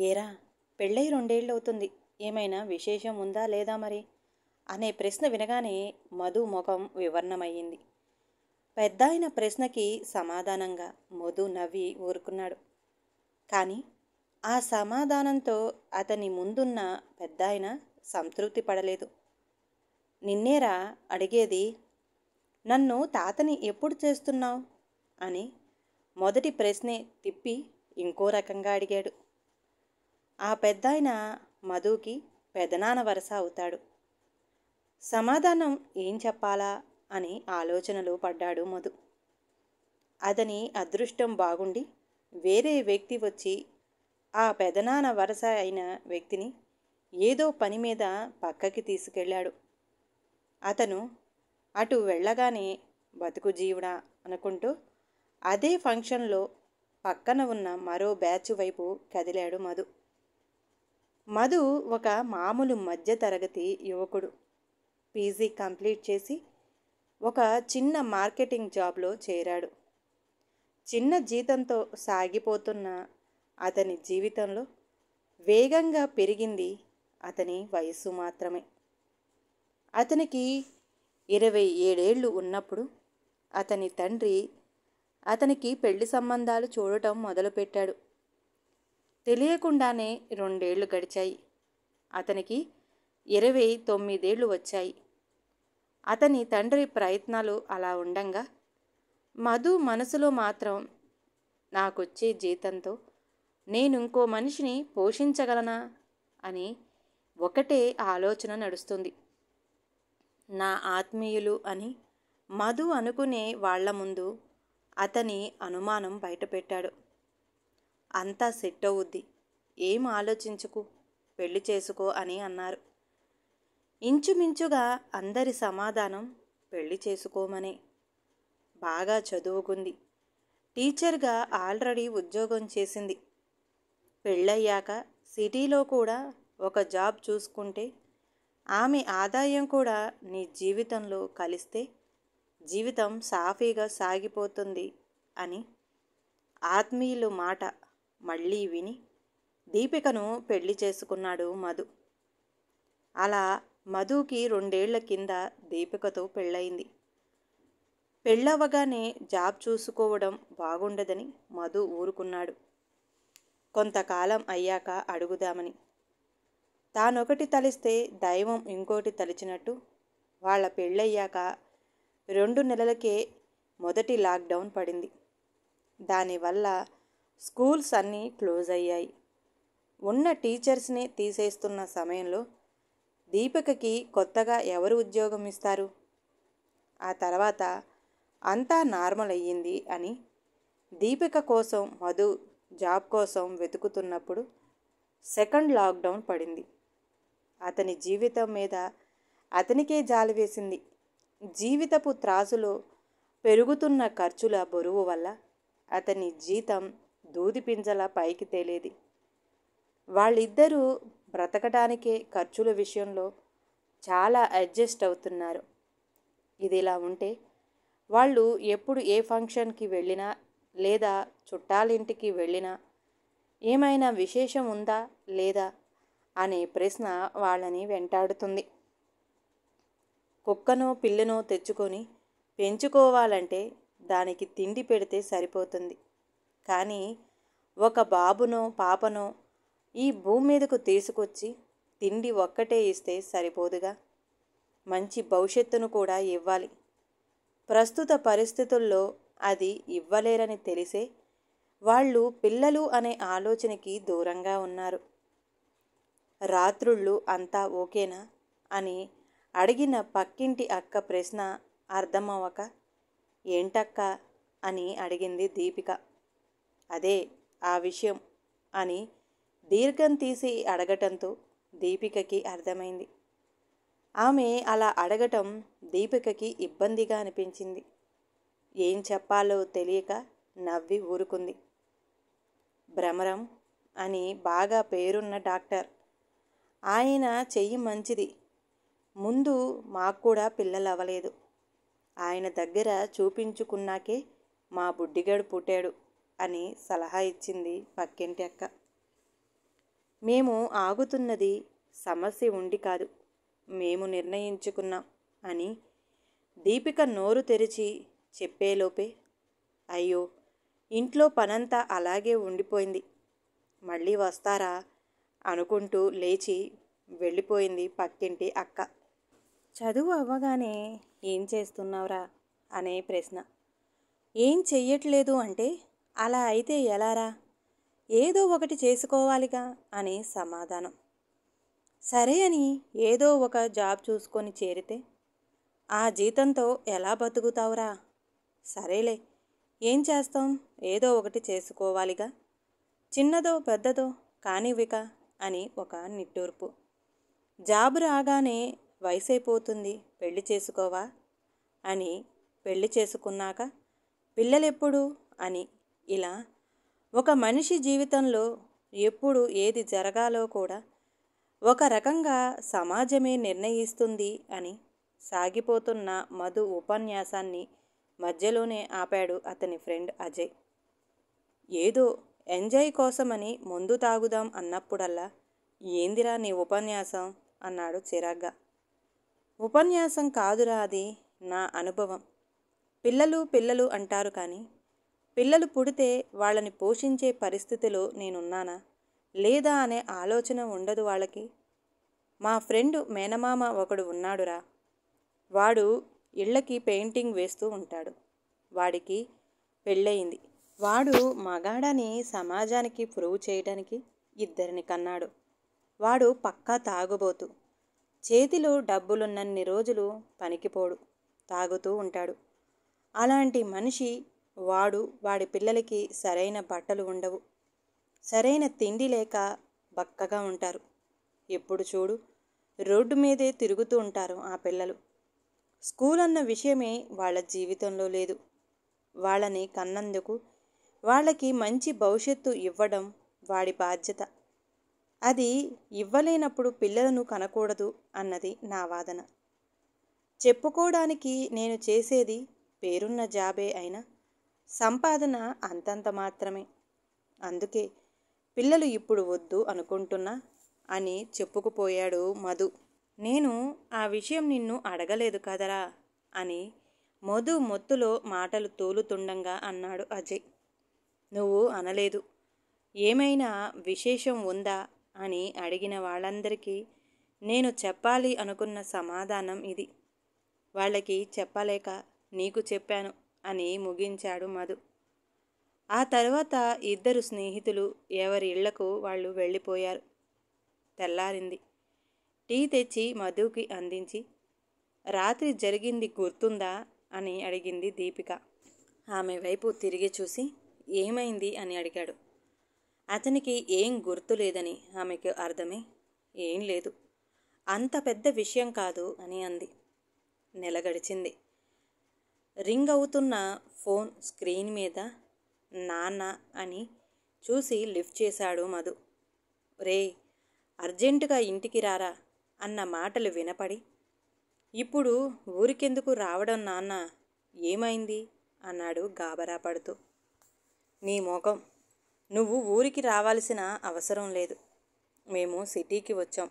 ఏరా, పెళ్ళై 2 ఏళ్ళవుతుంది. ఏమైనా విశేషం ఉందా లేదా మరి అనే ప్రశ్న వినగానే మధు ముఖం వివర్ణమయ్యింది. పెద్దాయన ప్రశ్నకి సమాధానంగా మధు నవ్వి ఊరుకున్నాడు. కానీ ఆ సమాధానంతో అతని ముందున్న పెద్దాయన సంతృప్తి పడలేదు. నిన్నేరా అడిగేది, నన్ను తాతని ఎప్పుడు చేస్తున్నావు అని మొదటి ప్రశ్నే తిప్పి ఇంకో రకంగా అడిగాడు. ఆ పెద్దాయన మధుకి పెదనాన్న వరస అవుతాడు. సమాధానం ఏం చెప్పాలా అని ఆలోచనలు పడ్డాడు మధు. అతని అదృష్టం బాగుండి వేరే వ్యక్తి వచ్చి ఆ పెదనాన్న వరస అయిన వ్యక్తిని ఏదో పని మీద పక్కకి తీసుకెళ్ళాడు. అతను అటు వెళ్ళగానే బతుకు జీవుడా అనుకుంటూ అదే ఫంక్షన్లో పక్కన ఉన్న మరో బ్యాచ్ వైపు కదిలాడు మధు. మధు ఒక మామూలు మధ్యతరగతి యువకుడు. పీజీ కంప్లీట్ చేసి ఒక చిన్న మార్కెటింగ్ జాబ్లో చేరాడు. చిన్న జీతంతో సాగిపోతున్న అతని జీవితంలో వేగంగా పెరిగింది అతని వయస్సు మాత్రమే. అతనికి 27 ఏళ్ళు ఉన్నప్పుడు అతని తండ్రి అతనికి పెళ్లి సంబంధాలు చూడటం మొదలుపెట్టాడు. తెలియకుండానే 2 ఏళ్ళు గడిచాయి. అతనికి 29 ఏళ్ళు వచ్చాయి. అతని తండ్రి ప్రయత్నాలు అలా ఉండంగా మధు మనసులో మాత్రం నాకొచ్చే జీతంతో నేను ఇంకో మనిషిని పోషించగలనా అని ఒకటే ఆలోచన నడుస్తుంది. నా ఆత్మీయులు అని మధు అనుకునే వాళ్ల ముందు అతని అనుమానం బయటపెట్టాడు. అంతా సెట్ అవుద్ది, ఏం ఆలోచించుకు, పెళ్లి చేసుకో అని అన్నారు. ఇంచుమించుగా అందరి సమాధానం పెళ్లి చేసుకోమనే. బాగా చదువుకుంది, టీచర్గా ఆల్రెడీ ఉద్యోగం చేసింది. పెళ్ళయ్యాక సిటీలో కూడా ఒక జాబ్ చూసుకుంటే ఆమె ఆదాయం కూడా నీ జీవితంలో కలిస్తే జీవితం సాఫీగా సాగిపోతుంది అని ఆత్మీయులు మాట మళ్ళీ విని దీపికను పెళ్లి చేసుకున్నాడు మధు. అలా మధుకి 2 ఏళ్ల కింద దీపికతో పెళ్ళయింది. పెళ్ళవగానే జాబ్ చూసుకోవడం బాగుండదని మధు ఊరుకున్నాడు. కొంతకాలం అయ్యాక అడుగుదామని. తానొకటి తలిస్తే దైవం ఇంకోటి తలిచినట్టు వాళ్ళ పెళ్ళయ్యాక 2 నెలలకే మొదటి లాక్డౌన్ పడింది. దానివల్ల స్కూల్స్ అన్నీ క్లోజ్ అయ్యాయి. ఉన్న టీచర్స్ని తీసేస్తున్న సమయంలో దీపికకి కొత్తగా ఎవరు ఉద్యోగం ఇస్తారు? ఆ తర్వాత అంతా నార్మల్ అయ్యింది అని దీపిక కోసం మధు జాబ్ కోసం వెతుకుతున్నప్పుడు సెకండ్ లాక్డౌన్ పడింది. అతని జీవితం మీద అతనికే జాలి వేసింది. జీవితపు త్రాసులో పెరుగుతున్న ఖర్చుల బరువు వల్ల అతని జీతం దూదిపింజల పైకి తేలేది. వాళ్ళిద్దరూ బ్రతకడానికే ఖర్చుల విషయంలో చాలా అడ్జస్ట్ అవుతున్నారు. ఇదిలా ఉంటే వాళ్ళు ఎప్పుడు ఏ ఫంక్షన్కి వెళ్ళినా లేదా చుట్టాలింటికి వెళ్ళినా ఏమైనా విశేషం ఉందా లేదా అనే ప్రశ్న వాళ్ళని వెంటాడుతుంది. కుక్కనో పిల్లనో తెచ్చుకొని పెంచుకోవాలంటే దానికి తిండి పెడితే సరిపోతుంది. కానీ ఒక బాబునో పాపనో ఈ భూమి మీదకు తీసుకొచ్చి తిండి ఒక్కటే ఇస్తే సరిపోదుగా, మంచి భవిష్యత్తును కూడా ఇవ్వాలి. ప్రస్తుత పరిస్థితుల్లో అది ఇవ్వలేరని తెలిసే వాళ్ళు పిల్లలు అనే ఆలోచనకి దూరంగా ఉన్నారు. రాత్రుళ్ళు అంతా ఓకేనా అని అడిగిన పక్కింటి అక్క ప్రశ్న అర్థమవక ఏంటక్క అని అడిగింది దీపిక. అదే ఆ విషయం అని దీర్ఘం తీసి అడగటంతో దీపికకి అర్థమైంది. ఆమె అలా అడగటం దీపికకి ఇబ్బందిగా అనిపించింది. ఏం చెప్పాలో తెలియక నవ్వి ఊరుకుంది. భ్రమరం అని బాగా పేరున్న డాక్టర్. ఆయన చెయ్యి మంచిది. ముందు మాకు కూడా పిల్లలవ్వలేదు. ఆయన దగ్గర చూపించుకున్నాకే మా బుడ్డిగాడు పుట్టాడు అని సలహా ఇచ్చింది పక్కింటి అక్క. మేము ఆగుతున్నది సమస్య ఉండి కాదు, మేము నిర్ణయించుకున్నాం అని దీపిక నోరు తెరిచి చెప్పేలోపే, అయ్యో, ఇంట్లో పనంతా అలాగే ఉండిపోయింది, మళ్ళీ వస్తారా అనుకుంటూ లేచి వెళ్ళిపోయింది పక్కింటి అక్క. చదువు అవ్వగానే ఏం చేస్తున్నావురా అనే ప్రశ్న. ఏం చెయ్యట్లేదు అంటే, అలా అయితే ఎలారా, ఏదో ఒకటి చేసుకోవాలిగా అని సమాధానం. సరే అని ఏదో ఒక జాబ్ చూసుకొని చేరితే ఆ జీతంతో ఎలా బతుకుతావురా? సరేలే, ఏం చేస్తాం, ఏదో ఒకటి చేసుకోవాలిగా, చిన్నదో పెద్దదో కానివ్విక అని ఒక నిట్టూర్పు. జాబు రాగానే వయసైపోతుంది, పెళ్లి చేసుకోవా అని, పెళ్లి చేసుకున్నాక పిల్లలెప్పుడు అని, ఇలా ఒక మనిషి జీవితంలో ఎప్పుడు ఏది జరగాలో కూడా ఒక రకంగా సమాజమే నిర్ణయిస్తుంది అని సాగిపోతున్న మధు ఉపన్యాసాన్ని మధ్యలోనే ఆపాడు అతని ఫ్రెండ్ అజయ్. ఏదో ఎంజాయ్ కోసమని మందు తాగుదాం అన్నప్పుడల్లా, ఏందిరా నీ ఉపన్యాసం అన్నాడు చిరాగ్గా. ఉపన్యాసం కాదురా, అది నా అనుభవం. పిల్లలు పిల్లలు అంటారు కానీ, పిల్లలు పుడితే వాళ్ళని పోషించే పరిస్థితిలో నేనున్నానా లేదా అనే ఆలోచన ఉండదు వాళ్ళకి. మా ఫ్రెండ్ మేనమామ ఒకడు ఉన్నాడురా, వాడు ఇళ్ళకి పెయింటింగ్ వేస్తూ ఉంటాడు. వాడికి పెళ్ళయింది. వాడు మగాడని సమాజానికి ప్రూవ్ చేయడానికి ఇద్దరిని కన్నాడు. వాడు పక్కా తాగుబోతు. చేతిలో డబ్బులున్నన్ని రోజులు పనికిపోడు, తాగుతూ ఉంటాడు. అలాంటి మనిషి వాడు. వాడి పిల్లలకి సరైన బట్టలు ఉండవు, సరైన తిండి లేక బక్కగా ఉంటారు. ఎప్పుడు చూడు రోడ్డు మీదే తిరుగుతూ ఉంటారు ఆ పిల్లలు. స్కూల్ అన్న విషయమే వాళ్ళ జీవితంలో లేదు. వాళ్ళని కన్నందుకు వాళ్ళకి మంచి భవిష్యత్తు ఇవ్వడం వాడి బాధ్యత. అది ఇవ్వలేనప్పుడు పిల్లలను కనకూడదు అన్నది నా వాదన. చెప్పుకోవడానికి నేను చేసేది పేరున్న జాబే అయినా సంపాదన అంతంత మాత్రమే. అందుకే పిల్లలు ఇప్పుడు వద్దు అనుకుంటున్నా అని చెప్పుకుపోయాడు మధు. నేను ఆ విషయం నిన్ను అడగలేదు కదరా అని మధు మొత్తులో మాటలు తూలుతుండగా అన్నాడు అజయ్. నువ్వు అనలేదు. ఏమైనా విశేషం ఉందా అని అడిగిన వాళ్ళందరికీ నేను చెప్పాలి అనుకున్న సమాధానం ఇది. వాళ్ళకి చెప్పలేక నీకు చెప్పాను అని ముగించాడు మధు. ఆ తర్వాత ఇద్దరు స్నేహితులు ఎవరి ఇళ్లకు వాళ్ళు వెళ్ళిపోయారు. తెల్లారింది. టీ తెచ్చి మధుకి అందించి, రాత్రి జరిగింది గుర్తుందా అని అడిగింది దీపిక. ఆమె వైపు తిరిగి చూసి ఏమైంది అని అడిగాడు. అతనికి ఏం గుర్తు లేదని ఆమెకు అర్థమై, ఏం లేదు, అంత పెద్ద విషయం కాదు అని అంది. నెల గడిచింది. రింగ్ అవుతున్న ఫోన్ స్క్రీన్ మీద నాన్న అని చూసి లిఫ్ట్ చేశాడు మధు. రే, అర్జెంటుగా ఇంటికి రారా అన్న మాటలు వినపడి, ఇప్పుడు ఊరికెందుకు రావడం నాన్న, ఏమైంది అన్నాడు గాబరా పడుతూ. నీ మోకం, నువ్వు ఊరికి రావాల్సిన అవసరం లేదు. మేము సిటీకి వచ్చాం,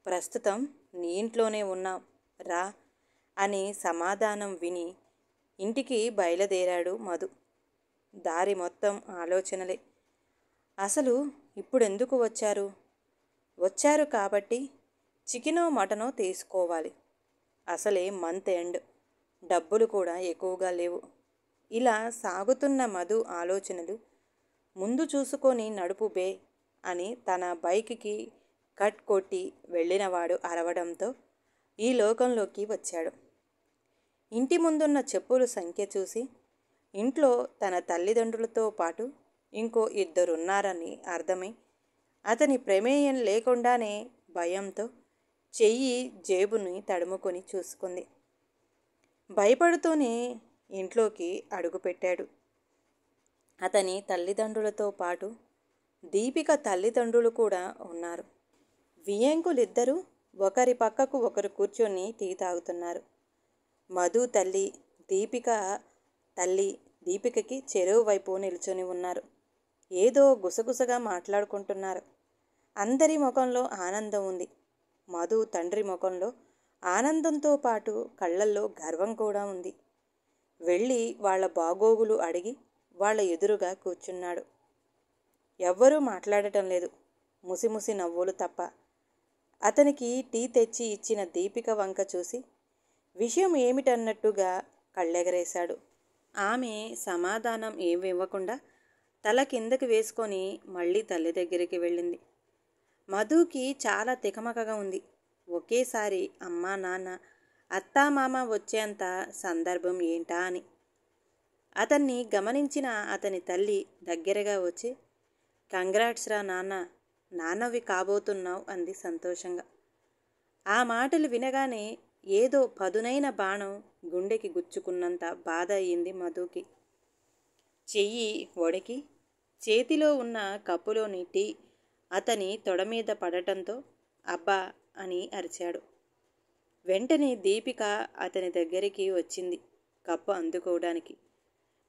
ప్రస్తుతం నీ ఇంట్లోనే ఉన్నాం, రా అని సమాధానం విని ఇంటికి బయలుదేరాడు మధు. దారి మొత్తం ఆలోచనలే. అసలు ఇప్పుడెందుకు వచ్చారు? వచ్చారు కాబట్టి చికెనో మటనో తీసుకోవాలి. అసలే మంత్ ఎండ్, డబ్బులు కూడా ఎక్కువగా లేవు. ఇలా సాగుతున్న మధు ఆలోచనలు ముందు చూసుకొని నడుపు బే అని తన బైక్కి కట్ కొట్టి వెళ్ళినవాడు అరవడంతో ఈ లోకంలోకి వచ్చాడు. ఇంటి ముందున్న చెప్పుల సంఖ్య చూసి ఇంట్లో తన తల్లిదండ్రులతో పాటు ఇంకో ఇద్దరున్నారని అర్థమై అతని ప్రమేయం లేకుండానే భయంతో చెయ్యి జేబుని తడుముకొని చూసుకుంది. భయపడుతూనే ఇంట్లోకి అడుగుపెట్టాడు. అతని తల్లిదండ్రులతో పాటు దీపిక తల్లిదండ్రులు కూడా ఉన్నారు. వియ్యంకులిద్దరూ ఒకరి పక్కకు ఒకరు కూర్చొని టీ తాగుతున్నారు. మధు తల్లి, దీపిక తల్లి దీపికకి చెరువు వైపు నిల్చొని ఉన్నారు. ఏదో గుసగుసగా మాట్లాడుకుంటున్నారు. అందరి ముఖంలో ఆనందం ఉంది. మధు తండ్రి ముఖంలో ఆనందంతో పాటు కళ్ళల్లో గర్వం కూడా ఉంది. వెళ్ళి వాళ్ళ బాగోగులు అడిగి వాళ్ళ ఎదురుగా కూర్చున్నాడు. ఎవ్వరూ మాట్లాడటం లేదు, ముసిముసి నవ్వులు తప్ప. అతనికి టీ తెచ్చి ఇచ్చిన దీపిక వంక చూసి విషయం ఏమిటన్నట్టుగా కళ్ళెగరేశాడు. ఆమె సమాధానం ఏమి ఇవ్వకుండా తల కిందకి వేసుకొని మళ్ళీ తల్లి దగ్గరికి వెళ్ళింది. మధుకి చాలా తికమకగా ఉంది. ఒకేసారి అమ్మా నాన్న అత్తామామ వచ్చేంత సందర్భం ఏంటా అని. అతన్ని గమనించిన అతని తల్లి దగ్గరగా వచ్చి, కంగ్రాట్స్ రా నాన్న, నాన్నవి కాబోతున్నావు అంది సంతోషంగా. ఆ మాటలు వినగానే ఏదో పదునైన బాణం గుండెకి గుచ్చుకున్నంత బాధ అయింది మధుకి. చెయ్యి వణికి చేతిలో ఉన్న కప్పులోని టీ అతని తొడ మీద పడటంతో అబ్బా అని అరిచాడు. వెంటనే దీపిక అతని దగ్గరికి వచ్చింది కప్పు అందుకోవడానికి.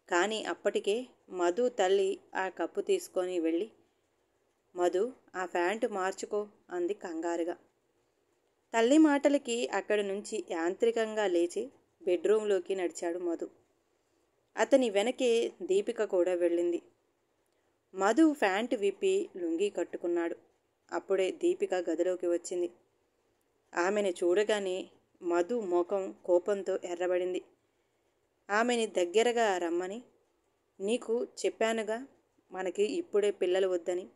కానీ అప్పటికే మధు తల్లి ఆ కప్పు తీసుకొని వెళ్ళి, మధు ఆ ప్యాంటు మార్చుకో అంది కంగారుగా. తల్లి మాటలకి అక్కడి నుంచి యాంత్రికంగా లేచి బెడ్రూంలోకి నడిచాడు మధు. అతని వెనకే దీపిక కూడా వెళ్ళింది. మధు ప్యాంటు విప్పి లుంగీ కట్టుకున్నాడు. అప్పుడే దీపిక గదిలోకి వచ్చింది. ఆమెను చూడగానే మధు ముఖం కోపంతో ఎర్రబడింది. ఆమెని దగ్గరగా రమ్మని, నీకు చెప్పానుగా మనకి ఇప్పుడే పిల్లలు వద్దని,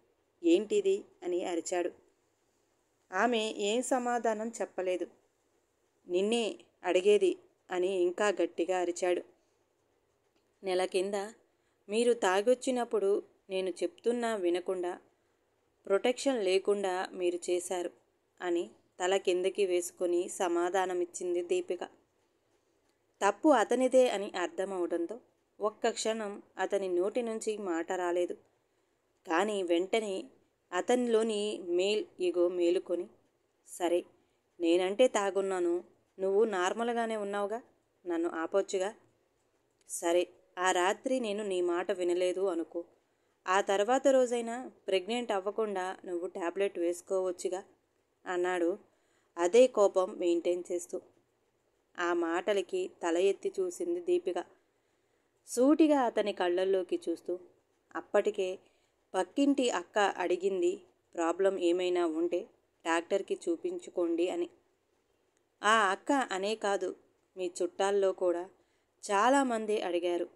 ఏంటిది అని అరిచాడు. ఆమె ఏం సమాధానం చెప్పలేదు. నిన్నే అడిగేది అని ఇంకా గట్టిగా అరిచాడు. నెల కింద మీరు తాగొచ్చినప్పుడు నేను చెప్తున్నా వినకుండా, ప్రొటెక్షన్ లేకుండా మీరు చేశారు అని తల కిందకి వేసుకొని సమాధానమిచ్చింది దీపిక. తప్పు అతనిదే అని అర్థమవడంతో ఒక్క క్షణం అతని నోటి నుంచి మాట రాలేదు. కానీ వెంటనే అతనిలోని ఈగో మేలుకొని, సరే నేనంటే తాగున్నాను, నువ్వు నార్మల్గానే ఉన్నావుగా, నన్ను ఆపొచ్చుగా. సరే ఆ రాత్రి నేను నీ మాట వినలేదు అనుకో, ఆ తర్వాత రోజైనా ప్రెగ్నెంట్ అవ్వకుండా నువ్వు ట్యాబ్లెట్ వేసుకోవచ్చుగా అన్నాడు అదే కోపం మెయింటైన్ చేస్తూ. ఆ మాటలకి తల ఎత్తి చూసింది దీపిక, సూటిగా అతని కళ్ళల్లోకి చూస్తూ. అప్పటికే పక్కింటి అక్క అడిగింది ప్రాబ్లం ఏమైనా ఉంటే డాక్టర్కి చూపించుకోండి అని. ఆ అక్క అనే కాదు, మీ చుట్టాల్లో కూడా చాలామంది అడిగారు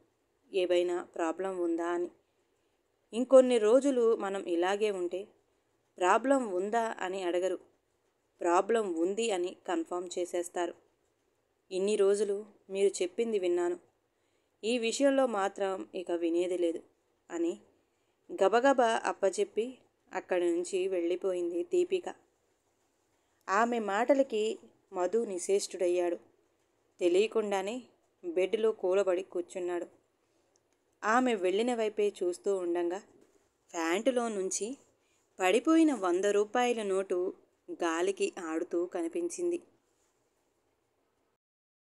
ఏవైనా ప్రాబ్లం ఉందా అని. ఇంకొన్ని రోజులు మనం ఇలాగే ఉంటే ప్రాబ్లం ఉందా అని అడగరు, ప్రాబ్లం ఉంది అని కన్ఫర్మ్ చేసేస్తారు. ఇన్ని రోజులు మీరు చెప్పింది విన్నాను, ఈ విషయంలో మాత్రం ఇక వినేది లేదు అని గబగబా అప్పచెప్పి అక్కడి నుంచి వెళ్ళిపోయింది దీపిక. ఆమె మాటలకి మధు నిశ్చేష్టుడయ్యాడు. తెలియకుండానే బెడ్లో కూలబడి కూర్చున్నాడు. ఆమె వెళ్ళిన వైపే చూస్తూ ఉండంగా ప్యాంటులో నుంచి పడిపోయిన 100 రూపాయల నోటు గాలికి ఆడుతూ కనిపించింది.